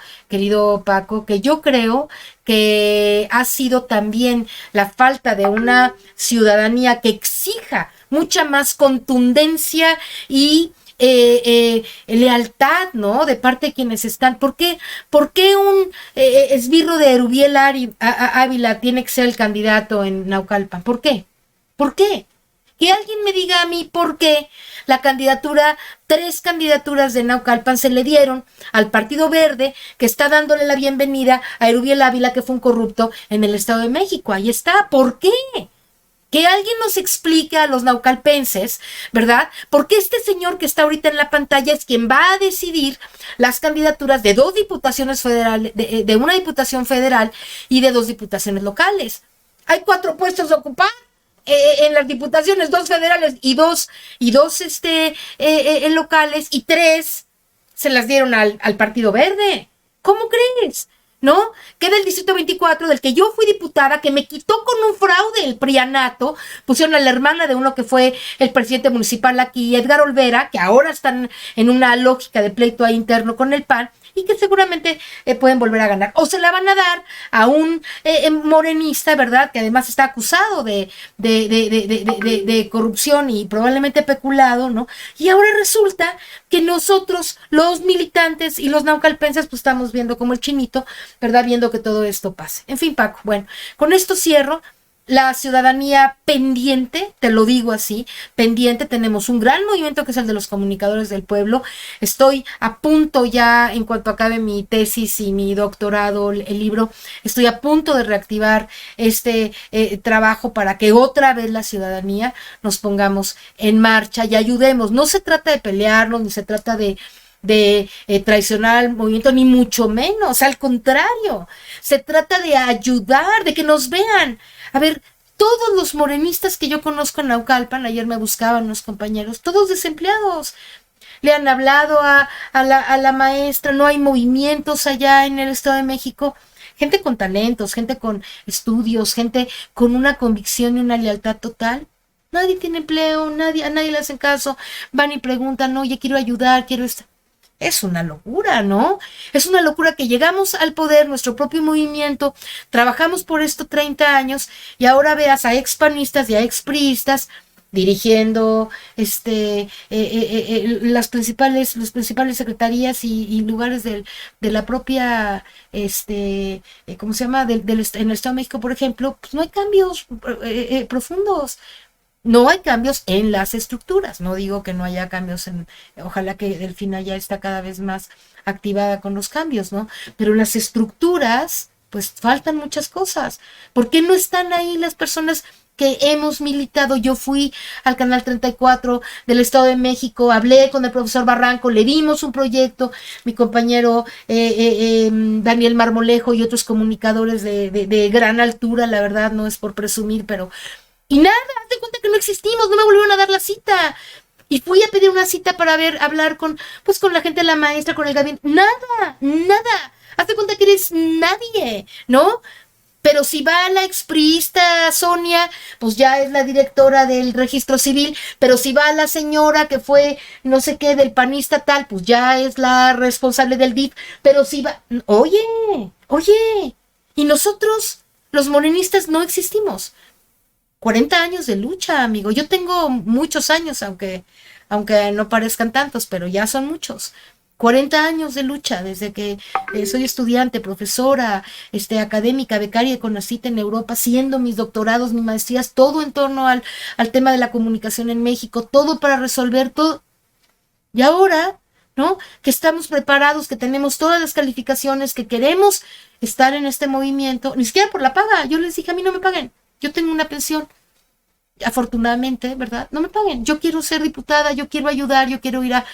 Paco, que yo creo que ha sido también la falta de una ciudadanía que exija mucha más contundencia y lealtad, ¿no? De parte de quienes están. ¿Por qué un esbirro de Erubiel Ávila tiene que ser el candidato en Naucalpan? ¿Por qué? ¿Por qué? Que alguien me diga a mí por qué la candidatura, 3 candidaturas de Naucalpan se le dieron al Partido Verde, que está dándole la bienvenida a Erubiel Ávila, que fue un corrupto en el Estado de México. Ahí está. ¿Por qué? Que alguien nos explique a los naucalpenses, ¿verdad? Porque este señor que está ahorita en la pantalla es quien va a decidir las candidaturas de 2 diputaciones federales, de una diputación federal y de 2 diputaciones locales. Hay 4 puestos a ocupar en las diputaciones, 2 federales y dos locales, y 3 se las dieron al Partido Verde. ¿Cómo crees? ¿No? Queda el distrito 24, del que yo fui diputada, que me quitó con un fraude el prianato. Pusieron a la hermana de uno que fue el presidente municipal aquí, Edgar Olvera, que ahora están en una lógica de pleito ahí interno con el PAN, y que seguramente pueden volver a ganar. O se la van a dar a un morenista, ¿verdad? Que además está acusado de corrupción y probablemente peculado, ¿no? Y ahora resulta que nosotros, los militantes y los naucalpenses, pues estamos viendo como el chinito, ¿verdad? Viendo que todo esto pase. En fin, Paco, bueno, con esto cierro. La ciudadanía pendiente, te lo digo así, pendiente. Tenemos un gran movimiento que es el de los comunicadores del pueblo. Estoy a punto ya, en cuanto acabe mi tesis y mi doctorado, el libro, estoy a punto de reactivar este trabajo para que otra vez la ciudadanía nos pongamos en marcha y ayudemos. No se trata de pelearnos, ni se trata de traicionar al movimiento, ni mucho menos, al contrario, se trata de ayudar, de que nos vean. A ver, todos los morenistas que yo conozco en Naucalpan, ayer me buscaban unos compañeros, todos desempleados, le han hablado a la maestra, no hay movimientos allá en el Estado de México, gente con talentos, gente con estudios, gente con una convicción y una lealtad total. Nadie tiene empleo, a nadie le hacen caso, van y preguntan, oye, quiero ayudar, quiero estar. Es una locura, ¿no? Es una locura que llegamos al poder, nuestro propio movimiento, trabajamos por esto 30 años y ahora veas a expanistas y a expriistas dirigiendo las principales secretarías y lugares de la propia, ¿cómo se llama? En el Estado de México, por ejemplo, pues no hay cambios profundos. No hay cambios en las estructuras, no digo que no haya cambios ojalá que Delfina ya está cada vez más activada con los cambios, ¿no? Pero en las estructuras, pues faltan muchas cosas. ¿Por qué no están ahí las personas que hemos militado? Yo fui al Canal 34 del Estado de México, hablé con el profesor Barranco, le dimos un proyecto, mi compañero Daniel Marmolejo y otros comunicadores de gran altura, la verdad no es por presumir, pero... Y nada, haz de cuenta que no existimos, no me volvieron a dar la cita. Y fui a pedir una cita para hablar con la gente de la maestra, con el gabinete. Nada. Haz de cuenta que eres nadie, ¿no? Pero si va la expriista Sonia, pues ya es la directora del registro civil. Pero si va la señora que fue no sé qué del panista tal, pues ya es la responsable del DIF. Pero si va... Oye. Y nosotros, los morenistas, no existimos. 40 años de lucha, amigo. Yo tengo muchos años, aunque no parezcan tantos, pero ya son muchos. 40 años de lucha, desde que soy estudiante, profesora, académica, becaria de CONACYT en Europa, haciendo mis doctorados, mis maestrías, todo en torno al tema de la comunicación en México, todo para resolver todo. Y ahora, ¿no? Que estamos preparados, que tenemos todas las calificaciones, que queremos estar en este movimiento, ni siquiera por la paga. Yo les dije, a mí no me paguen. Yo tengo una pensión, afortunadamente, ¿verdad? No me paguen. Yo quiero ser diputada, yo quiero ayudar, yo quiero ir a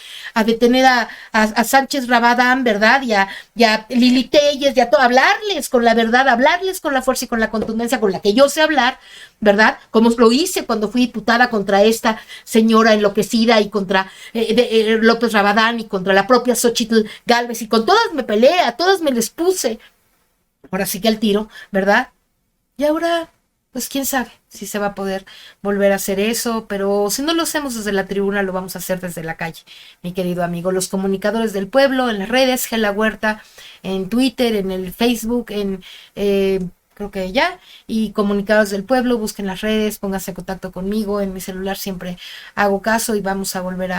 detener a Sánchez Rabadán, ¿verdad? Y a Lili Telles, y a todo, hablarles con la verdad, hablarles con la fuerza y con la contundencia con la que yo sé hablar, ¿verdad? Como lo hice cuando fui diputada contra esta señora enloquecida y contra López Rabadán y contra la propia Xochitl Gálvez, y con todas me peleé, a todas me les puse. Ahora sí que al tiro, ¿verdad? Y ahora... pues quién sabe si se va a poder volver a hacer eso, pero si no lo hacemos desde la tribuna, lo vamos a hacer desde la calle, mi querido amigo. Los comunicadores del pueblo, en las redes, Gela Huerta, en Twitter, en el Facebook, creo que ya, y comunicados del pueblo, busquen las redes, pónganse en contacto conmigo, en mi celular siempre hago caso y vamos a volver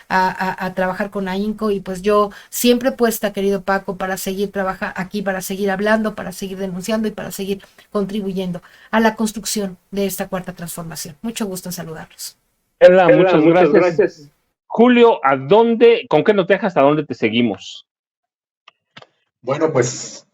a trabajar con AINCO y pues yo siempre puesta, querido Paco, para seguir trabajando aquí, para seguir hablando, para seguir denunciando y para seguir contribuyendo a la construcción de esta cuarta transformación. Mucho gusto en saludarlos. Muchas gracias. Julio, con qué nos dejas, a dónde te seguimos? Bueno, pues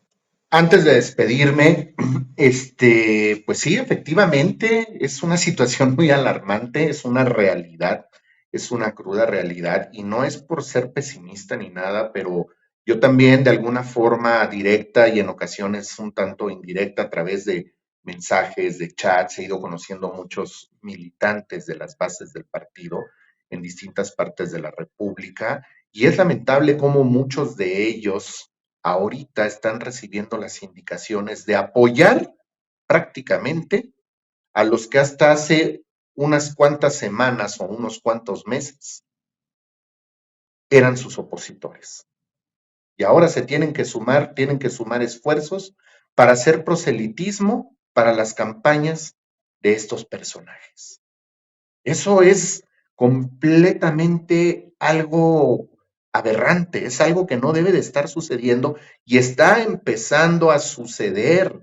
antes de despedirme, pues sí, efectivamente es una situación muy alarmante, es una realidad, es una cruda realidad y no es por ser pesimista ni nada, pero yo también de alguna forma directa y en ocasiones un tanto indirecta a través de mensajes, de chats, he ido conociendo muchos militantes de las bases del partido en distintas partes de la República y es lamentable cómo muchos de ellos ahorita están recibiendo las indicaciones de apoyar prácticamente a los que hasta hace unas cuantas semanas o unos cuantos meses eran sus opositores. Y ahora tienen que sumar esfuerzos para hacer proselitismo para las campañas de estos personajes. Eso es completamente algo aberrante, es algo que no debe de estar sucediendo y está empezando a suceder.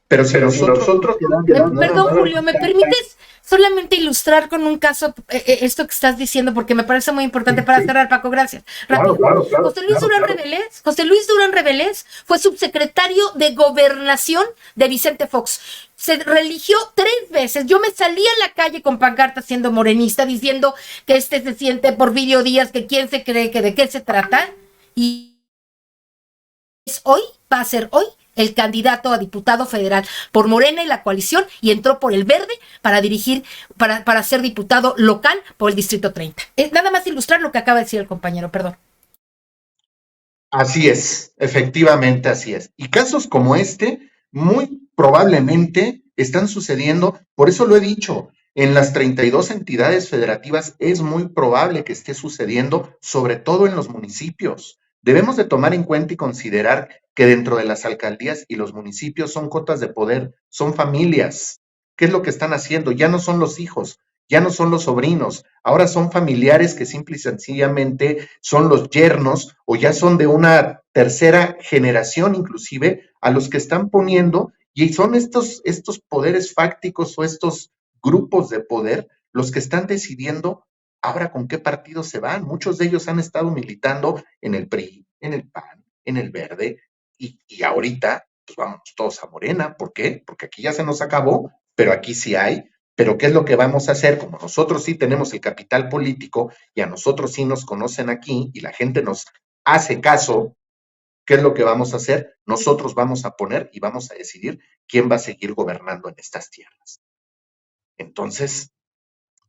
Pero si nosotros Perdón, Julio, ¿me permites solamente ilustrar con un caso esto que estás diciendo? Porque me parece muy importante para cerrar, Paco, gracias. Rápido. Claro. José Luis Durán Revelés fue subsecretario de Gobernación de Vicente Fox. Se religió 3 veces. Yo me salí a la calle con pancartas siendo morenista, diciendo que se siente Porfirio Díaz, que quién se cree, que de qué se trata. Y va a ser hoy el candidato a diputado federal por Morena y la coalición y entró por el Verde para dirigir, para ser diputado local por el Distrito 30. Nada más ilustrar lo que acaba de decir el compañero, perdón. Así es, efectivamente así es. Y casos como este muy probablemente están sucediendo, por eso lo he dicho, en las 32 entidades federativas es muy probable que esté sucediendo, sobre todo en los municipios. Debemos de tomar en cuenta y considerar que dentro de las alcaldías y los municipios son cotas de poder, son familias. ¿Qué es lo que están haciendo? Ya no son los hijos, ya no son los sobrinos, ahora son familiares que simple y sencillamente son los yernos o ya son de una tercera generación inclusive a los que están poniendo y son estos poderes fácticos o estos grupos de poder los que están decidiendo ahora con qué partido se van. Muchos de ellos han estado militando en el PRI, en el PAN, en el Verde, y ahorita, pues vamos todos a Morena. ¿Por qué? Porque aquí ya se nos acabó, pero aquí sí hay. Pero ¿qué es lo que vamos a hacer? Como nosotros sí tenemos el capital político y a nosotros sí nos conocen aquí y la gente nos hace caso, ¿qué es lo que vamos a hacer? Nosotros vamos a poner y vamos a decidir quién va a seguir gobernando en estas tierras. Entonces,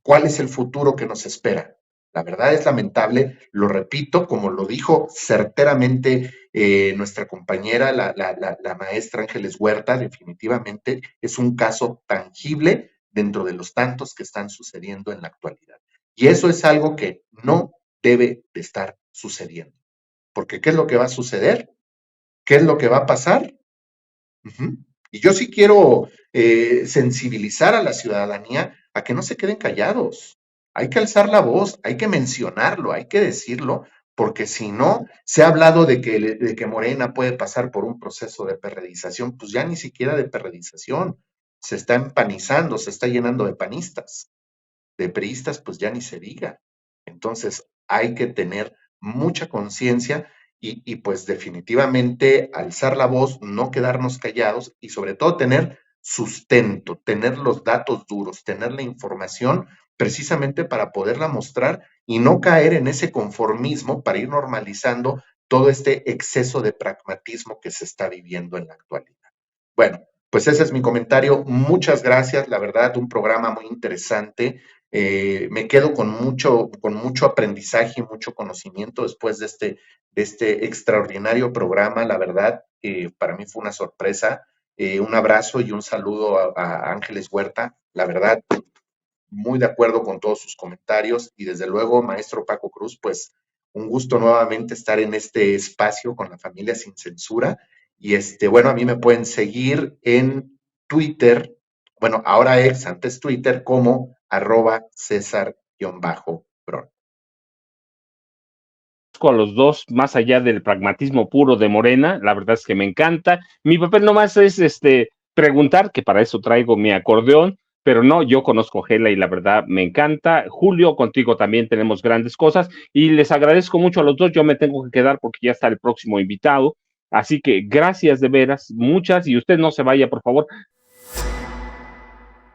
¿cuál es el futuro que nos espera? La verdad es lamentable, lo repito, como lo dijo certeramente nuestra compañera, la maestra Ángeles Huerta, definitivamente es un caso tangible dentro de los tantos que están sucediendo en la actualidad. Y eso es algo que no debe de estar sucediendo. Porque ¿qué es lo que va a suceder? ¿Qué es lo que va a pasar? Y yo sí quiero sensibilizar a la ciudadanía a que no se queden callados. Hay que alzar la voz, hay que mencionarlo, hay que decirlo, porque si no, se ha hablado de que Morena puede pasar por un proceso de perredización, pues ya ni siquiera de perredización, se está empanizando, se está llenando de panistas, de priistas, pues ya ni se diga. Entonces, hay que tener mucha conciencia y pues definitivamente alzar la voz, no quedarnos callados y sobre todo tener sustento, tener los datos duros, tener la información precisamente para poderla mostrar y no caer en ese conformismo para ir normalizando todo este exceso de pragmatismo que se está viviendo en la actualidad. Bueno, pues ese es mi comentario. Muchas gracias, la verdad, un programa muy interesante. Me quedo con mucho aprendizaje y mucho conocimiento después de este extraordinario programa. La verdad, para mí fue una sorpresa Un abrazo y un saludo a Ángeles Huerta. La verdad, muy de acuerdo con todos sus comentarios y desde luego, maestro Paco Cruz, pues un gusto nuevamente estar en este espacio con la familia Sin Censura. Y bueno, a mí me pueden seguir en Twitter, bueno, ahora antes Twitter, como @César_Bron. A los dos, más allá del pragmatismo puro de Morena, la verdad es que me encanta. Mi papel nomás es preguntar, que para eso traigo mi acordeón, pero no, yo conozco Gela y la verdad me encanta. Julio, contigo también tenemos grandes cosas y les agradezco mucho a los dos. Yo me tengo que quedar porque ya está el próximo invitado. Así que gracias de veras, muchas, y usted no se vaya, por favor.